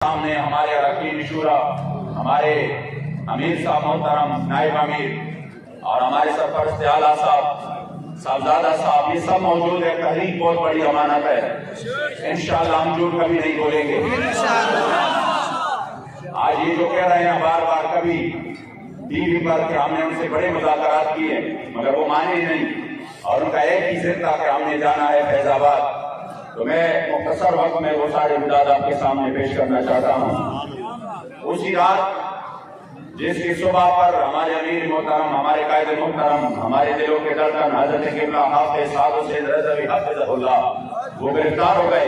सामने हमारे अरकान शूरा, हमारे अमीर साहब मोहतरम, नायब अमीर और हमारे सरपरस्त आला साहब, साहबजादा साहब, ये सब मौजूद है। तहरीक बहुत बड़ी अमानत है, इंशाअल्लाह हम झूठ कभी नहीं बोलेंगे। आज ये जो कह रहे हैं बार बार कभी टीवी पर कि हमने उनसे बड़े मुज़ाकरात किए, मगर वो माने नहीं और उनका एक ही जिद था कि हमने जाना है फैजाबाद। तो मैं मुख्तसर वक्त में वो सारे मुदाद आपके सामने पेश करना चाहता हूँ। उसी रात जिसकी सुबह पर हमारे अमीर मोहतरम, हमारे कायदे मोहतरम, हमारे दिलों के धड़कन हज़रत क़िबला हाफ़िज़ साद हुसैन रज़वी हफ़िज़हुल्लाह वो गिरफ्तार हो गए।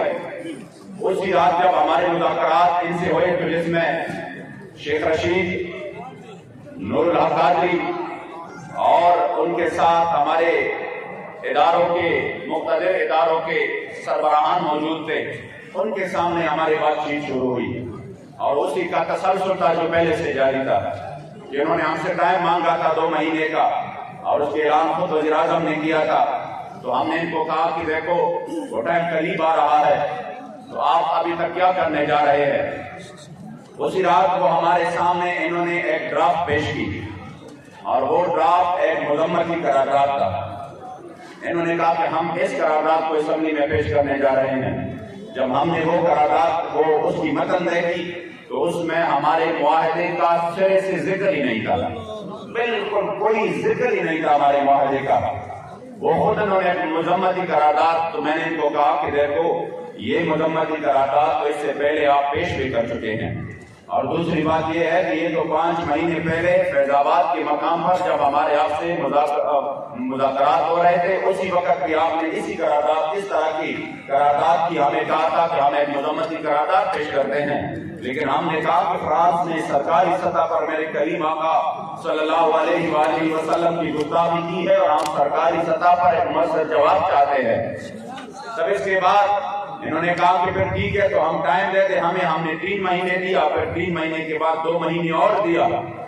उसी रात जब हमारे मुज़ाकरात इनसे हुए तो जिसमें शेख रशीद, नूरुल हक कादरी और उनके साथ हमारे इदारों के मुख्तलिफ इदारों के सरबराहान मौजूद थे, उनके सामने हमारी बातचीत शुरू हुई और उसी का तसलसल था जो पहले से जारी था। जिन्होंने हमसे टाइम मांगा था 2 महीने का और उसके ऐलान खुद वज़ीर आज़म ने किया था, तो हमने इनको कहा कि देखो वो टाइम करीब आ रहा है, तो आप अभी तक क्या करने जा रहे हैं। उसी रात वो हमारे सामने इन्होंने एक ड्राफ्ट पेश की और वो ड्राफ्ट एक मुज़म्मती करारदाद था। इन्होंने कहा कि हम इस करारदाद को असेंबली में पेश करने जा रहे हैं। जब हमने वो करारदाद को उसकी मतन देखी तो उसमें हमारे मुआहदे का सिरे से जिक्र ही नहीं था, बिल्कुल कोई जिक्र ही नहीं था हमारे मुआहदे का। वो खुद उन्होंने मुज़म्मती करारदाद, तो मैंने इनको कहा कि देखो ये मुज़म्मती करारदाद तो इससे पहले आप पेश भी कर चुके हैं, और दूसरी बात यह है कि ये तो 5 महीने पहले फैजाबाद के मकाम पर जब हमारे आपसे मुज़ाकरात हो रहे थे, उसी वक्त भी आपने इसी करारदाद, इस तरह की करारदाद की हमें कहा था कि हम एक मुज़म्मती करारदाद पेश करते हैं। लेकिन हमने कहा कि फ्रांस ने सरकारी सतह पर मेरे करीम आका सल्लल्लाहु अलैहि वसल्लम की गुस्ताखी की है और हम सरकारी सतह पर एक मुअस्सर जवाब चाहते हैं। तब इसके बाद इन्होंने कहा कि फिर ठीक है तो हम टाइम देते हमें। हमने 3 महीने दिया, फिर 3 महीने के बाद 2 महीने और दिया।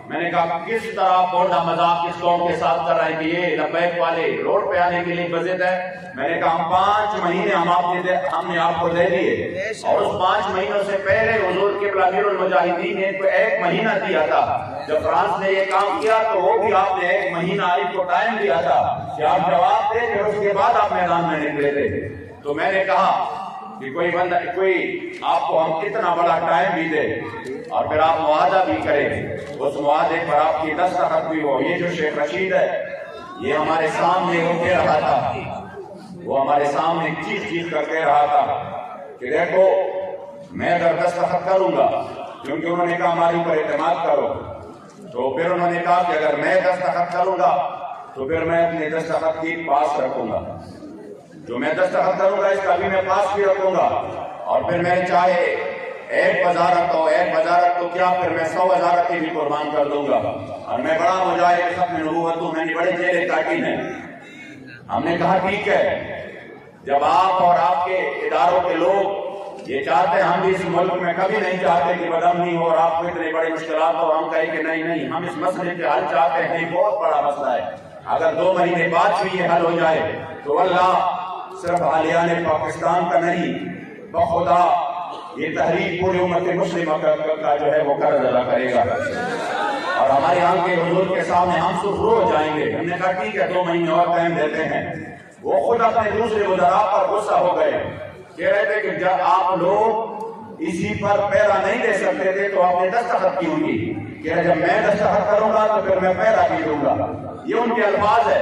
मैंने कहा किस तरह बोलना मजाक इस कौम के साथ कर रहे हैं कि ये लब्बैक वाले रोड पे आने के लिए बजट है। मैंने कहा हम 5 महीने हमने आपको दे दिए और उस 5 महीनों से पहले हुजूर क़िबला अमीरुल मुजाहिदीन ने 1 महीना दिया था। जब फ्रांस ने ये काम किया तो वो भी आपने 1 महीना आपको टाइम दिया था कि आप जवाब दे, फिर उसके बाद आप मैदान में निकले थे। तो मैंने कहा कि कोई आपको हम कितना बड़ा टाइम भी दे और फिर आप मुआहदा भी करें, उस मुआहदे पर आपकी दस्तखत भी हो। ये जो शेख रशीद है ये हमारे सामने वो कह रहा था, वो हमारे सामने चीख कर कह रहा था कि देखो मैं अगर दस्तखत करूंगा, क्योंकि उन्होंने कहा हमारे ऊपर एतमाद करो, तो फिर उन्होंने कहा कि अगर मैं दस्तखत करूंगा तो फिर मैं अपने दस्तखत की पास रखूंगा, जो मैं दस्तखत करूंगा इसका भी मैं पास भी रखूंगा, और फिर मैं चाहे 1 वजारत हो, 1 वजारत तो क्या, फिर मैं 100 वजारत की भी कुर्बान कर दूंगा, और मैं बड़ा मुजाहिद खत्म नबूवत हूं, मैंने बड़े जेल काटी है। हमने कहा ठीक है, जब आप और आपके इदारों के लोग ये चाहते हैं, हम भी इस मुल्क में कभी नहीं चाहते कि बदअमनी हो और आपको इतनी बड़ी मुश्किलात हो, हम कहें कि नहीं हम इस मसले के हल चाहते हैं, ये बहुत बड़ा मसला है। अगर 2 महीने बाद भी ये हल हो जाए तो अल्लाह सिर्फ आलियाने पाकिस्तान का नहीं, बखुदा ये तहरीक पूरी उम्मत मुस्लिमा का जो है वो कर्ज अदा करेगा और हमारे यहाँ के हुजूर के सामने हम सुरखरू हो जाएंगे। हमने कहा ठीक है 2 महीने और टाइम देते हैं। वो खुद अपने दूसरे वज़रा पर गुस्सा हो गए, कह रहे थे कि जब आप लोग इसी पर पैरा नहीं दे सकते थे तो आपने दस्तखत की होगी, कह रहे जब मैं दस्तखत करूंगा तो फिर मैं पैरा भी दूंगा। ये उनके अल्फाज है,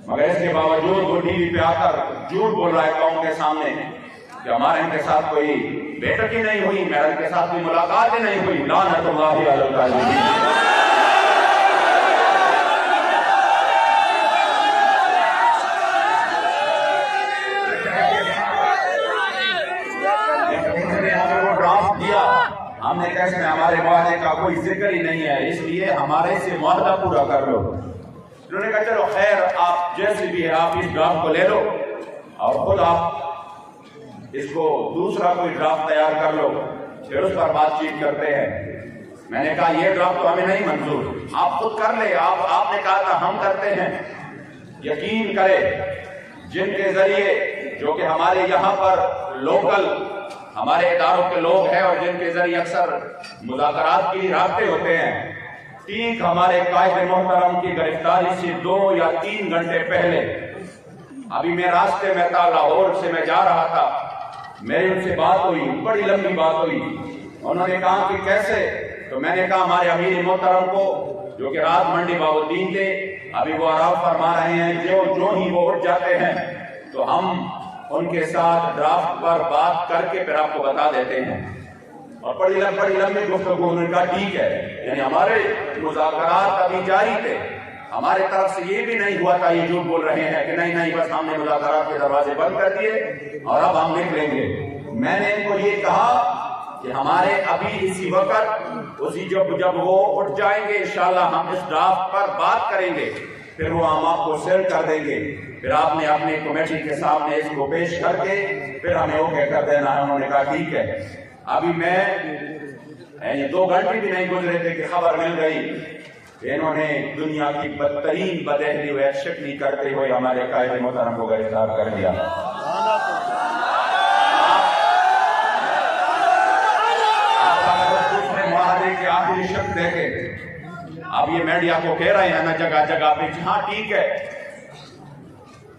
मगर इसके बावजूद वो टीवी पे आकर झूठ बोल रहा है कौम के सामने कि हमारे इनके साथ कोई बैठक ही नहीं हुई, मेरे इनके साथ कोई मुलाकात ही नहीं हुई। लानतुल्लाहि अलल काज़िबीन। हमने कहा इसमें हमारे मुआहदे का कोई जिक्र ही नहीं है, इसलिए हमारे से मुआहदा पूरा कर लो। उन्होंने कहा चलो खैर, आप जैसे भी है आप इस ड्राफ्ट को ले लो और खुद आप इसको दूसरा कोई ड्राफ्ट तैयार कर लो, फिर उस पर बातचीत करते हैं। मैंने कहा ये ड्राफ्ट तो हमें नहीं मंजूर, आप खुद कर ले। आपने कहा था हम करते हैं। यकीन करें जिनके जरिए जो कि हमारे यहाँ पर लोकल हमारे इदारों के लोग हैं और जिनके जरिए अक्सर मुज़ाकरात की राब्ते होते हैं, ठीक हमारे कायद मोहतरम की गिरफ्तारी से 2 या 3 घंटे पहले अभी मैं रास्ते में था, लाहौर से मैं जा रहा था, मेरी उनसे बात हुई, बड़ी लंबी बात हुई। उन्होंने कहा कि कैसे, तो मैंने कहा हमारे अमीर मोहतरम को जो कि रात मंडी बाबुद्दीन थे, अभी वो आराम फरमा रहे हैं, जो ही वो उठ जाते हैं तो हम उनके साथ ड्राफ्ट पर बात करके फिर आपको बता देते हैं। और बड़ी लंबी गुफ्तगू, उनका ठीक है, यानी हमारे मुज़ाकरात अभी जारी थे, हमारे तरफ से ये भी नहीं हुआ था, ये झूठ बोल रहे हैं कि नहीं बस हमने मुज़ाकरात के दरवाजे बंद कर दिए और अब हम निकलेंगे। मैंने इनको ये कहा कि हमारे अभी इसी वक्त उसी जब वो उठ जाएंगे इंशाल्लाह हम इस ड्राफ्ट पर बात करेंगे, फिर वो हम आपको सेंड कर देंगे, फिर आपने अपनी कमेटी के सामने इसको पेश करके फिर हमें ओके कर देना है। उन्होंने कहा ठीक है। अभी मैं 2 घंटे भी नहीं गुजरे थे कि खबर मिल गई, इन्होंने दुनिया की बदतरीन बदहली व शक्ली करते हुए हमारे कायदे मोहतरम को गिरफ्तार कर दिया। मुआहदे के आखिरी शब्द देखे, अब ये मीडिया को कह रहे हैं ना जगह जगह पे, हाँ ठीक है,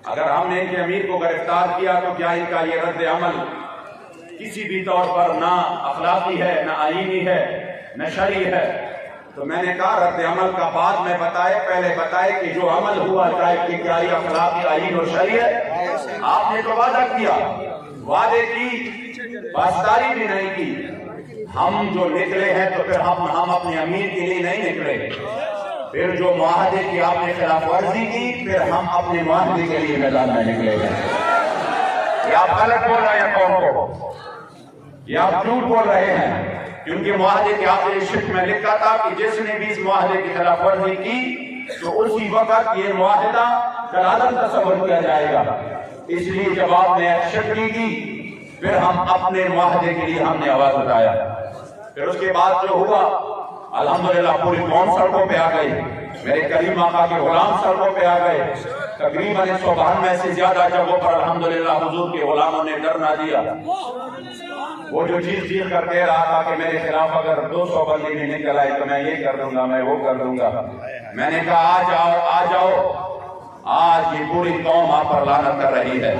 अगर हमने इनके अमीर को गिरफ्तार किया तो क्या इनका ये रद्द अमल किसी भी तौर पर ना अखलाकी है, ना आईनी है, न शरई है? तो मैंने कहा रद्द अमल का बाद में बताए, पहले बताए कि जो अमल हुआ चाहे कि क्या ये अखलाकी, आईन और शरई है। आपने तो वादा किया, वादे की पासदारी भी नहीं की। हम जो निकले हैं तो फिर हम अपने अमीर के लिए नहीं निकले, फिर जो मुआहदे की आपने खिलाफ वर्जी की, फिर हम अपने मुआहदे के लिए मैदान में निकले हैं। या आप गलत बोल रहे हैं कौन को, या आप झूठ बोल रहे हैं, क्योंकि मुआहदे के आखिरी शिफ्ट में लिखा था कि जिसने भी इस मुआहदे की खिलाफ वर्जी की तो उसी वक्त ये मुआहदा कलादम तस्वर किया जाएगा। इसलिए जब आपने एक्शन की फिर हम अपने मुआहदे के लिए हमने आवाज उठाया। फिर उसके बाद जो हुआ अल्हम्दुलिल्लाह पूरी कौम सड़कों पे आ गई, मेरे करीम आका के गुलाम सड़कों पे आ गए। तकरीबन 192 से ज्यादा जगहों पर अल्हम्दुलिल्लाह हुजूर के गुलामों ने डर ना दिया। वो जो चीज कर कह रहा था कि मेरे खिलाफ अगर 200 बंदी भी निकल आए तो मैं ये कर दूंगा, मैं वो कर दूंगा, मैंने कहा आ जाओ, आज ये पूरी कौम आप पर लानत कर रही है।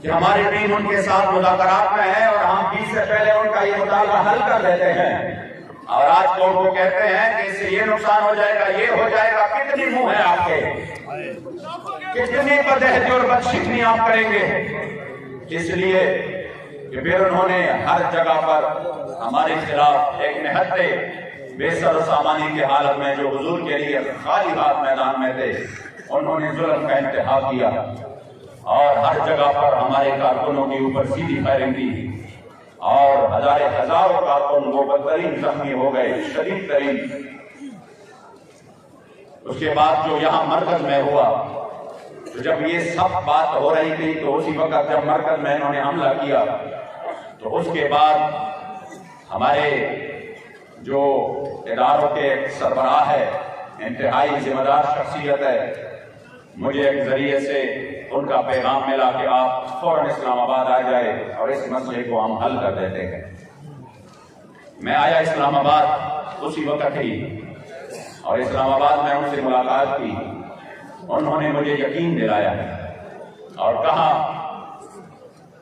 कि हमारी टीम उनके साथ मुज़ाकरात में है और हम 20 से पहले उनका ये मुद्दा हल कर देते हैं, और आज कोर्ट को कहते हैं कि इससे ये नुकसान हो जाएगा, ये हो जाएगा। कितनी मुंह है आपके, कितनी बदहज़ी और बदशिकनी आप करेंगे? इसलिए कि फिर उन्होंने हर जगह पर हमारे खिलाफ एक निहत्ते बेसर सामानी के हालत में जो हुजूर के लिए खाली हाथ मैदान में थे, उन्होंने जुल्म का इंतहा किया और हर जगह पर हमारे कारकुनों के ऊपर सीधी फायरिंग की और हजारों कारकुन वो बदतरीन जख्मी हो गए, शदीद तरीन। उसके बाद जो यहाँ मरकज में हुआ, तो जब ये सब बात हो रही थी तो उसी वक्त जब मरकज में इन्होंने हमला किया तो उसके बाद हमारे जो इदारों के सरबराह है, इंतहाई जिम्मेदार शख्सियत है, मुझे एक जरिए से उनका पैगाम मिला कि आप फौरन इस्लामाबाद आ जाए और इस मसले को हम हल कर देते हैं। मैं आया इस्लामाबाद उसी वक्त ही और इस्लामाबाद में उनसे मुलाकात की। उन्होंने मुझे यकीन दिलाया और कहा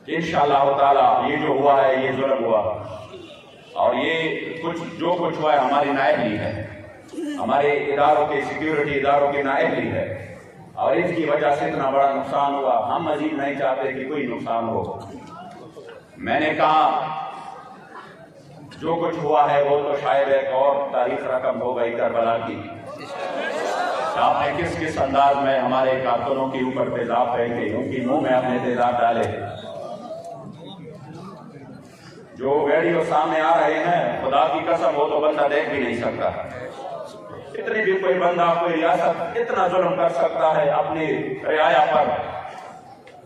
कि इंशाअल्लाह ताला ये जो हुआ है ये जुल्म हुआ और ये जो कुछ हुआ है हमारी नाअहली है, हमारे इदारों के सिक्योरिटी इदारों की नाअहली है और इसकी वजह से इतना बड़ा नुकसान हुआ। हम मजीद नहीं चाहते कि कोई नुकसान हो। मैंने कहा जो कुछ हुआ है वो तो शायद एक और तारीख रकम हो गई करबला की। आपने किस किस अंदाज में हमारे कारकुनों के ऊपर तेजाब फेंके, उनकी मुंह में आपने तेजाब डाले। जो वीडियो सामने आ रहे हैं, खुदा की कसम वो तो बंदा देख भी नहीं सकता। इतनी भी कोई बंदा कोई रियासत इतना जुल्म कर सकता है अपनी रियाया पर?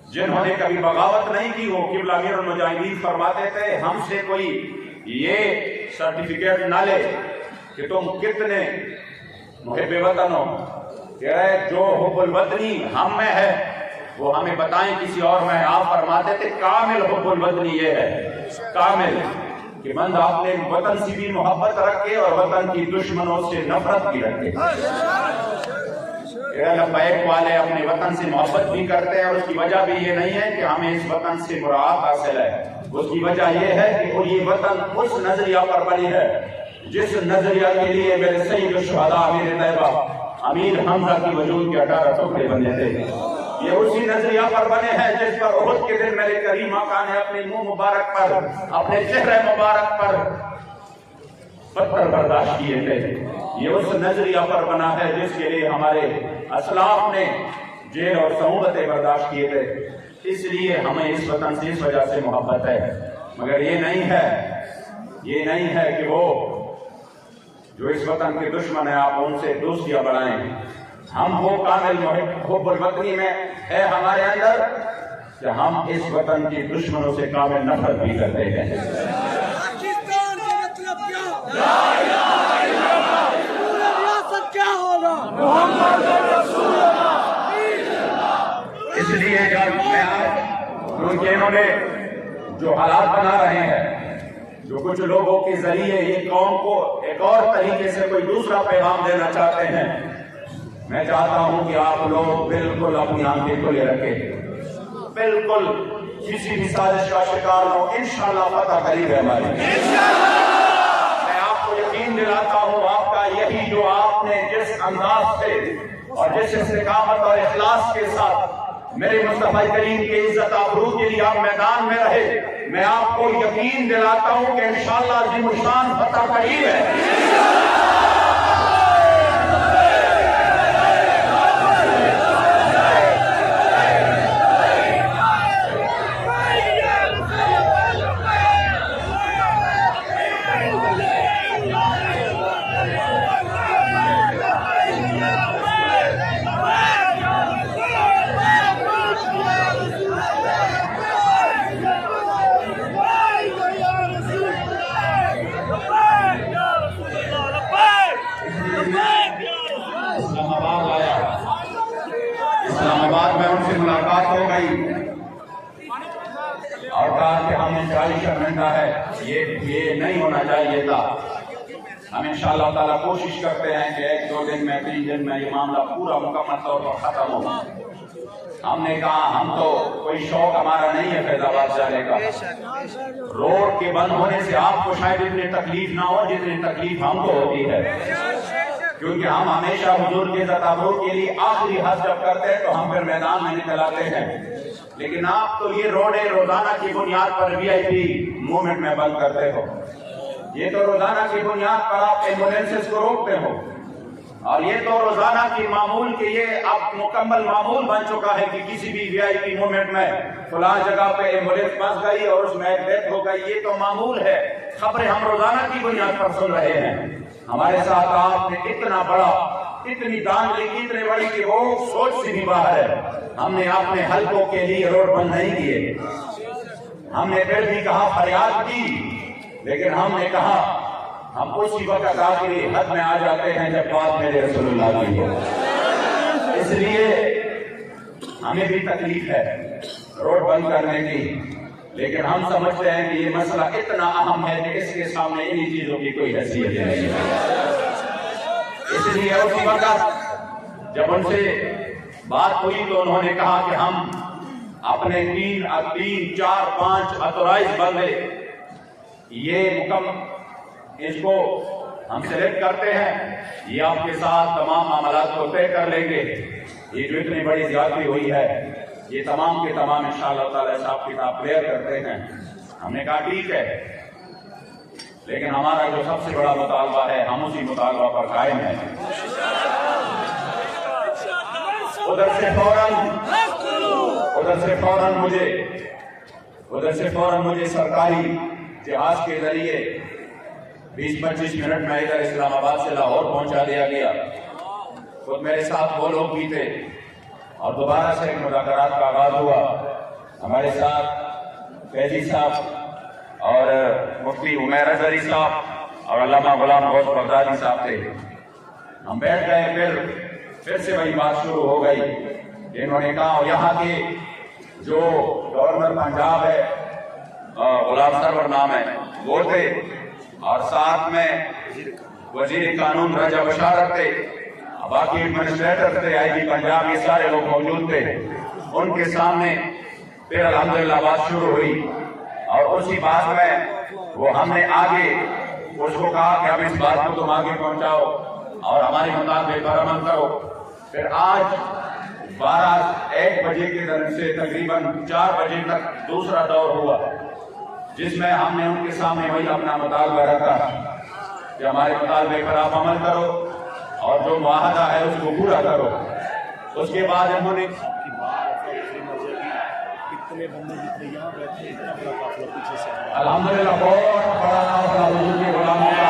जिन्होंने कभी बगावत नहीं की, वो किबला अमीरुल मुजाहिदीन फरमाते थे हमसे कोई ये सर्टिफिकेट ना ले कि तुम कितने मुहिब्बे वतन हो, कह रहे जो हुब्बुल वतनी हम में है वो हमें बताएं किसी और में। आप फरमाते थे कामिल हुब्बुल वतनी ये है, कामिल कि बंदा अपने वतन से भी मोहब्बत रखे और वतन की दुश्मनों से नफरत भी रखे। लब्बैक वाले अपने वतन से मोहब्बत भी करते हैं और उसकी वजह भी ये नहीं है कि हमें इस वतन से मुराद हासिल है, उसकी वजह ये है कि ये वतन उस नजरिया पर बनी है जिस नजरिया के लिए मेरे सैयद शुहदा अमीर तैयबा अमीर हमजा की वजूद के 18 टुकड़े बने थे। ये उसी नजरिया पर बने हैं जिस पर उहुद के दिन मेरे करीम आका ने अपने मुंह मुबारक पर, अपने चेहरे मुबारक पर पत्थर बर्दाश्त किए थे। ये उस नजरिया पर बना है जिसके लिए हमारे असलाफ ने जेल और सऊबतें बर्दाश्त किए थे। इसलिए हमें इस वतन से इस वजह से मोहब्बत है। मगर ये नहीं है कि वो जो इस वतन के दुश्मन है आप उनसे दोस्तियां बढ़ाएं। हम वो कामिल हुब्बुल वतनी में है हमारे अंदर कि हम इस वतन के दुश्मनों से कामिल नफरत भी करते हैं। पाकिस्तान का मतलब क्या होगा? इसलिए जब क्योंकि इन्होंने जो हालात बना रहे हैं, जो कुछ लोगों के जरिए ये कौम को एक और तरीके से कोई दूसरा पैगाम देना चाहते हैं, मैं चाहता हूं कि आप लोग बिल्कुल अपनी आंखें खुले रखें, बिल्कुल किसी भी साजिश का शिकार हो। इंशाअल्लाह फतह करीब है हमारी। मैं आपको यकीन दिलाता हूं, आपका यही जो आपने जिस अंदाज से और जिस इस्तिकामत और इखलास के साथ मेरे मुस्तफा करीम के इज्जत आबरू के लिए आप मैदान में रहे, मैं आपको यकीन दिलाता हूं कि इंशाअल्लाह ज़िमुशान फतह करीब है। इस्लामाबाद में उनसे मुलाकात हो गई और कहा कि हमें 40 शर्मिंदा है, ये नहीं होना चाहिए था। हम इंशाअल्लाह ताला कोशिश करते हैं कि 1-2 दिन में 3 दिन में ये मामला पूरा मुकम्मल तौर पर खत्म हो। हमने कहा हम तो कोई शौक हमारा नहीं है फैजाबाद जाने का। रोड के बंद होने से आपको शायद इतनी तकलीफ ना हो जितनी तकलीफ हमको होती है, क्योंकि हम हमेशा हुजूर के तताबुर के लिए आखिरी हद जब करते हैं तो हम फिर मैदान में निकल आते हैं। लेकिन आप तो ये रोडे रोजाना की बुनियाद पर VIP मूवमेंट में बंद करते हो, ये तो रोजाना की बुनियाद पर आप एम्बुलेंसेस को रोकते हो, और ये तो रोजाना की मामूल के ये अब मुकम्मल मामूल बन चुका है कि किसी भी VIP मूवमेंट में फलां जगह पे एम्बुलेंस फंस गई और उसमें डेथ हो गई, ये तो मामूल है। खबरें हम रोजाना की बुनियाद पर सुन रहे हैं। हमारे साथ आपने इतना बड़ा, इतनी दानगी इतने बड़ी कि वो सोच से भी बाहर है। हमने अपने हल्कों के लिए रोड बंद नहीं किए, हमने फिर भी कहा फरियाद की, लेकिन हमने कहा हम उसी वक्त आखिरी हद में आ जाते हैं जब बात मेरे रसूलुल्लाह की हो। इसलिए हमें भी तकलीफ है रोड बंद करने की, लेकिन हम समझते हैं कि ये मसला इतना अहम है कि इसके सामने इन्हीं चीजों की कोई हैसियत नहीं है। इसलिए उसी वक्त जब उनसे बात हुई तो उन्होंने कहा कि हम अपने 3, 4, 5 ऑथोराइज बंदे ये इसको हम सिलेक्ट करते हैं, ये आपके साथ तमाम मामलात को तय कर लेंगे। ये जो इतनी बड़ी ज्यादती हुई है ये तमाम के तमाम इंशाअल्लाह ताला हिसाब किताब क्लियर करते हैं। हमने कहा ठीक है, लेकिन हमारा जो सबसे बड़ा मुतालबा है हम उसी मुतालबा पर कायम है। उधर से फौरन मुझे सरकारी जहाज के जरिए 20-25 मिनट में इधर इस्लामाबाद से लाहौर पहुंचा दिया गया। खुद मेरे साथ वो लोग भी थे और दोबारा से मुज़ाकरात का आगाज हुआ। हमारे साथ फैजी साहब और मुफ्ती उमैर अजहरी साहब और अल्लामा गुलाम गौस बगदादी साहब थे। हम बैठ गए, फिर से वही बात शुरू हो गई। इन्होंने कहा यहाँ के जो गवर्नर पंजाब है, गुलाम सरवर नाम है, वो थे, और साथ में वजीर कानून रजा बशारत थे, बाकी एडमिनिस्ट्रेटर थे, आईजी पंजाब, ये सारे लोग मौजूद थे। उनके सामने फिर अल्हम्दुलिल्लाह बात शुरू हुई, और उसी बात में वो हमने आगे उसको कहा कि अब इस बात को तुम आगे पहुंचाओ और हमारे मुताबिक पर अमल करो। फिर आज 12-1 बजे के दर से तकरीबन 4 बजे तक दूसरा दौर हुआ, जिसमें हमने उनके सामने वही अपना मुतालबा रखा कि हमारे मुतालबे पर आप अमल करो और जो मुआहदा है उसको पूरा करो। उसके बाद उन्होंने इतने बंदे जितने यहाँ बैठे, इतना बड़ा काफिला पीछे से अल्हम्दुलिल्लाह बहुत बड़ा काफिला हुजूर के गुलामों का।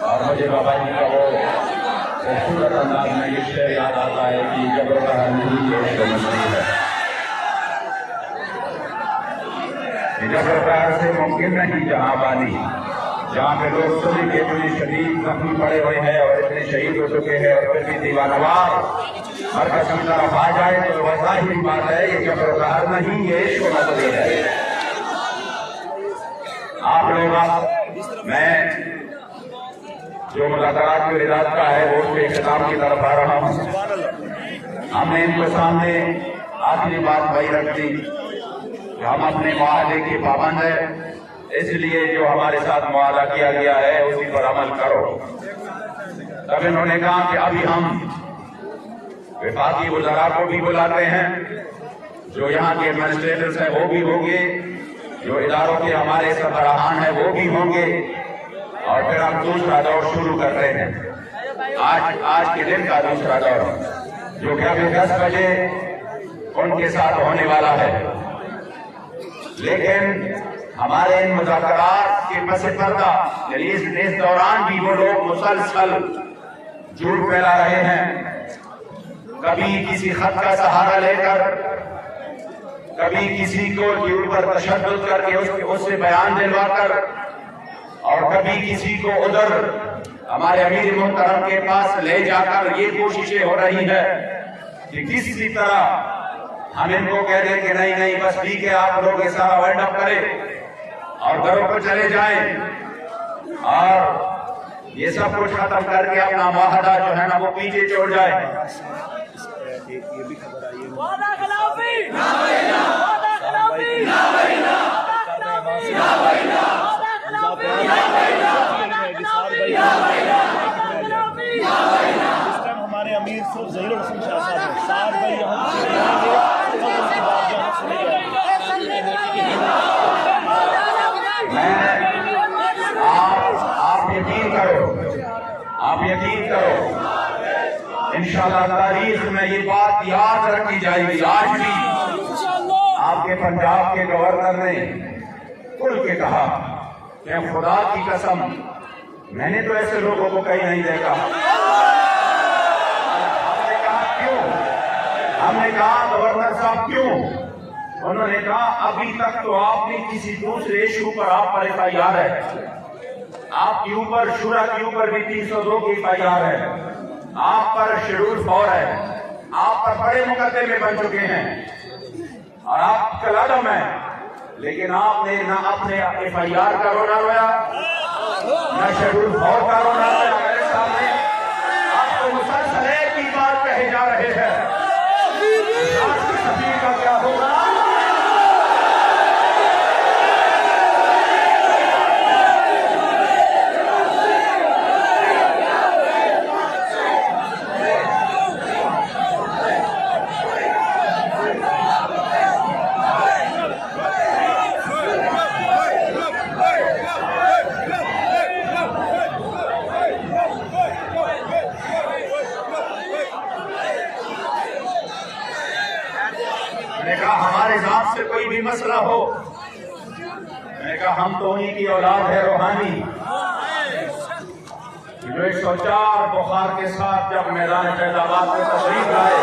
और मुझे बाबा जी का वो खूबसूरत अंदाज में ये शेर याद आता है कि जब नहीं है जब से मुमकिन नहीं जहाँ बानी, जहाँ पे लोग सभी के इतने शदीद जख्मी पड़े हुए हैं और इतने शहीद हो चुके हैं और फिर भी दीवानवार हर कसम तरफ आ जाए तो वैसा ही बात है। ये जबरदार नहीं, ये इश्क नजरी है। आप लोग मैं जो मुलाकात के इरादा का है वो उसके इख्तिताम की तरफ आ रहा हूँ। हमने इनके सामने आखिरी बात वही रख दी कि हम अपने मुआहदे के पाबंद है, इसलिए जो हमारे साथ मुआहदा किया गया है उसी पर अमल करो। तब इन्होंने कहा कि अभी हम विफाकी वज़रा को भी बुलाते हैं, जो यहाँ के एडमिनिस्ट्रेटर्स हैं वो भी होंगे, जो इदारों के हमारे सरबराहान हैं वो भी होंगे, और फिर हम दूसरा दौर शुरू करते हैं। आज के दिन का दूसरा दौर जो कि अभी 10 बजे उनके साथ होने वाला है। लेकिन हमारे इन मुज़ाकरात के पस पर्दा इस दौरान भी वो लोग मुसलसल झूठ फैला रहे हैं, कभी किसी खत का सहारा लेकर, कभी किसी को झूठ पर तशद्दुद करके उससे बयान दिलवाकर, और कभी किसी को उधर हमारे अमीर मुहतरम के पास ले जाकर ये कोशिशें हो रही है कि किसी तरह हम इनको कह दें कि नहीं नहीं बस ठीक है, आप लोग ये सारा वाइंड अप करें और घरों पर चले जाएं और ये सब कुछ खत्म करके अपना मुआहदा जो है ना वो पीछे छोड़ जाए। ये भी खबर आई है वादा खिलाफी ना बहिना, वादा खिलाफी ना बहिना, वादा खिलाफी ना बहिना, वादा खिलाफी ना बहिना, वादा खिलाफी ना बहिना, वादा खिलाफी ना बहिना। इस टाइम हमारे अमीर सिर्फ ज़हीरुल हसन शाह साहब हैं। 7 भाई यहाँ से रहेंगे, तब उसके बाद यहाँ सुनेंगे। आप यकीन करो, आप यकीन करो, इंशाअल्लाह तारीख में ये बात याद रखी जाएगी। आज भी आपके पंजाब के गवर्नर ने खुल के कहा कि खुदा की कसम मैंने तो ऐसे लोगों को कहीं नहीं देखा। हमने कहा क्यों? हमने कहा गवर्नर साहब क्यों? उन्होंने कहा अभी तक तो आपने किसी दूसरे इशू पर आप पर FIR है, आपके ऊपर शुरा के ऊपर भी 302 की FIR है, आप पर शेड्यूल 4 है, आप पर बड़े मुकदमे बन चुके हैं और आप कलादम है, लेकिन आपने ना अपने FIR का रोना रोया न शेड्यूल 4 का रोना रोया। मेरे सामने आपको मुसलसल एक ही बात कहे जा रहे हैं, राष्ट्र सभी का क्या होगा। मैंने कहा हमारे जात से कोई भी मसला हो, मैंने कहा हम तो उन्हीं की औलाद है रूहानी, जो 104 बुखार के साथ जब मैदान फैजाबाद में तशरीफ लाए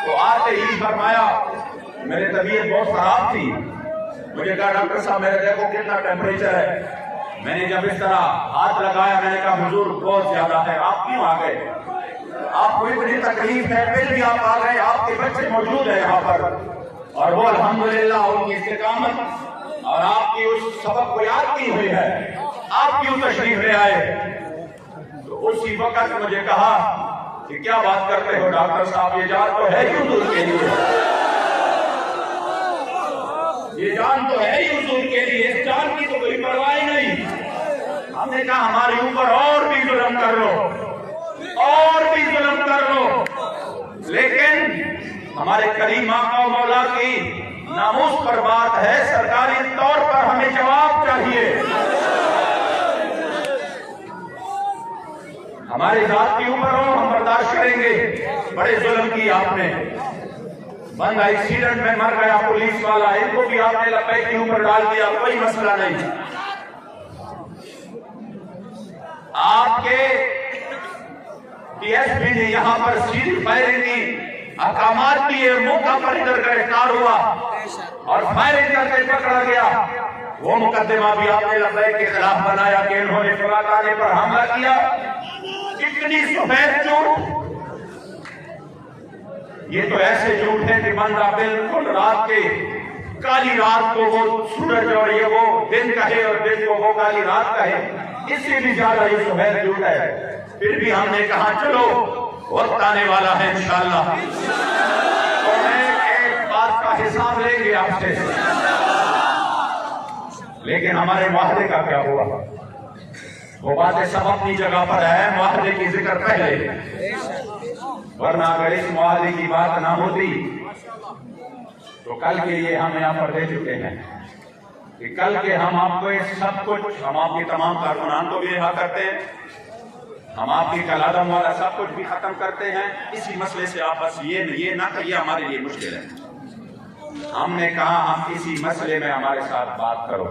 तो आते ही फरमाया, मेरी तबीयत बहुत खराब थी, मुझे कहा डॉक्टर साहब मेरे देखो कितना टेम्परेचर है। मैंने जब इस तरह हाथ लगाया मैंने कहा हुजूर बहुत ज्यादा है, आप क्यों आ गए? आपको इतनी तकलीफ है फिर भी आप आ गए, आपके बच्चे मौजूद है यहाँ पर और वो अल्हम्दुलिल्लाह उनकी इस्तिकामत और आपकी उस सबक को याद की हुई है, आप क्यों तशरीफ ले आए? तो उसी वक्त मुझे कहा कि क्या बात करते हो डॉक्टर साहब, ये जान तो है ही हुजूर के लिए, ये जान तो है ही हुजूर के लिए, इस जान की तो कोई परवाह नहीं। हमने कहा हमारे ऊपर और भी जुल्म कर लो, और भी जुल्म कर लो, लेकिन हमारे करीम आका और मौला की नामूस पर बात है, सरकारी तौर पर हमें जवाब चाहिए। हमारे जात के ऊपर हो हम बर्दाश्त करेंगे, बड़े जुल्म की आपने, बंदा एक्सीडेंट में मर गया पुलिस वाला, इनको भी आपने लपैक के ऊपर डाल दिया, कोई मसला नहीं। आपके DSP ने यहाँ पर सीधी फायरिंग की, अहकामात किए, मौका पर इधर गिरफ्तार हुआ और फायरिंग करके पकड़ा गया। वो मुकदमा भी आपने लबैक के खिलाफ बनाया कि इन्होंने फलाने पर हमला किया। कितनी सफेद झूठ, ये तो ऐसे झूठ है कि बंदा बिल्कुल रात के काली रात को वो सूरज और ये वो दिन कहे और दिन को वो काली रात कहे, इससे भी ज्यादा ये सफेद झूठ है। फिर भी हमने कहा चलो वक्त आने वाला है इंशाअल्लाह, तो एक बात का हिसाब लेंगे आपसे, लेकिन हमारे मुआहदे का क्या हुआ? वो बातें सब अपनी जगह पर है, मुआहदे की जिक्र पहले, वरना अगर इस मुआहदे की बात ना होती तो कल के लिए हम यहाँ पर दे चुके हैं कि कल के हम आपको ये सब कुछ, हम आपके तमाम कारकुनान को भी रिहा करते हैं, हम आपकी कलादम वाला सब कुछ भी खत्म करते हैं। इसी मसले से आप बस ये ना करिए हमारे लिए मुश्किल है। हमने कहा हम इसी मसले में हमारे साथ बात करो,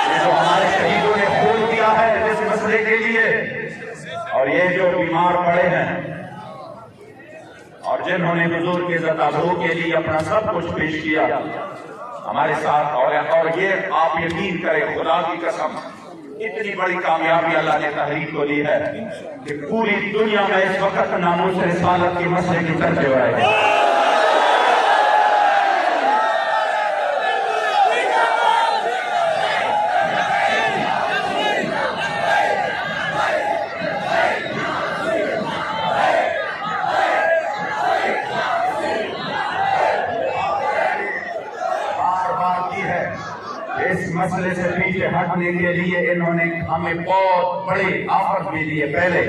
ये जो हमारे शहीदों ने खून दिया है इस मसले के लिए, और ये जो बीमार पड़े हैं और जिन्होंने हुजूर के ज़ताबरू के लिए अपना सब कुछ पेश किया हमारे साथ, और ये आप यकीन करें खुदा की कसम, इतनी बड़ी कामयाबी अल्लाह ने तहरीक को दी है कि पूरी दुनिया में इस वक्त नामूस रिसालत के मसले की तरफ हो रहे हैं। इस मसले से पीछे हटने के लिए इन्होंने हमें बहुत बड़े ऑफर भी दिए। पहले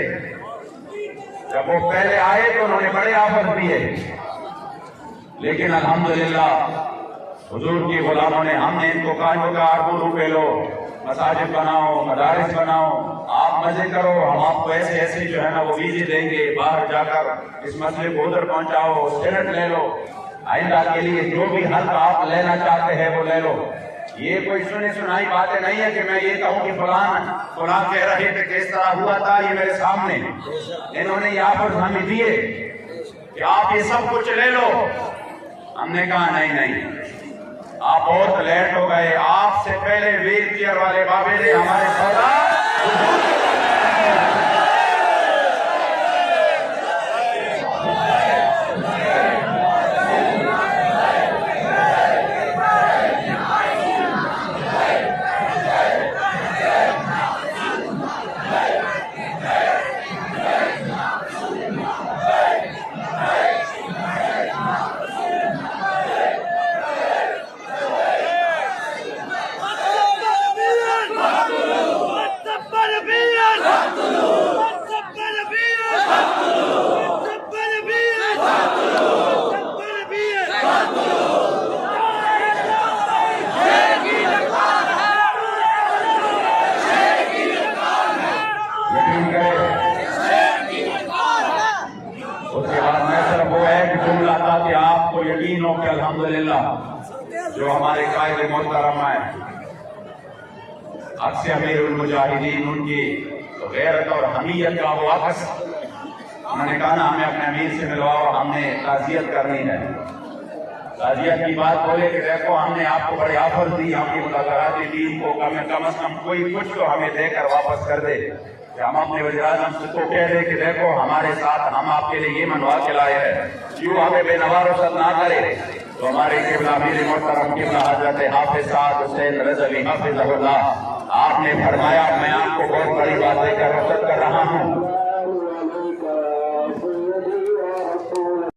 जब वो पहले आए तो उन्होंने बड़े ऑफर दिए, लेकिन अल्हम्दुलिल्लाह हुजूर की गुलामों ने, हमने इनको कहा अरबों रुपए लो, मसाजिद बनाओ, मदारिस बनाओ, आप मजे करो, हम आपको ऐसे ऐसे जो है ना वो वीजे देंगे, बाहर जाकर इस मसले को उधर पहुंचाओ, सेनेट ले लो, आइंदा के लिए जो भी हक आप लेना चाहते हैं वो ले लो। ये कोई सुनी सुनाई बातें नहीं है कि मैं ये कहूँ कि फलां कह रहे थे किस तरह हुआ था, ये मेरे सामने इन्होंने यहाँ पर हमें दिए कि आप ये सब कुछ ले लो। हमने कहा नहीं, आप बहुत लेट हो गए, आपसे पहले वीर केयर वाले बाबे ने हमारे सौदा यकीन हो कि अल्हम्दुलिल्लाह जो हमारे कायदे मोहतरम है अक्स अमीरुल मुजाहिदीन, उनकी तो गैरत और हमीयत का वो अक्स, उन्होंने कहा ना हमें अपने अमीर से मिलवाओ, हमने ताज़ियत करनी है। ताज़ियत की बात बोले कि देखो हमने आपको बड़े ऑफर दी, हमने मुलाकाती टीम को कम से कम कोई कुछ तो हमें देकर वापस कर दे। हम अपने वज़ीर-ए-आज़म से तो कह दे कि देखो हमारे साथ हम आपके लिए ये मनवा के लाए हैं, क्यों हमें बेनवारसत ना करे। तो हमारे किबला अमीर मोहतरम किबला हज़रत हाफिज़ साद हुसैन रज़वी हाफिज़हुल्लाह, आपने फरमाया मैं आपको बहुत बड़ी बात देकर रुखसत कर रहा हूँ,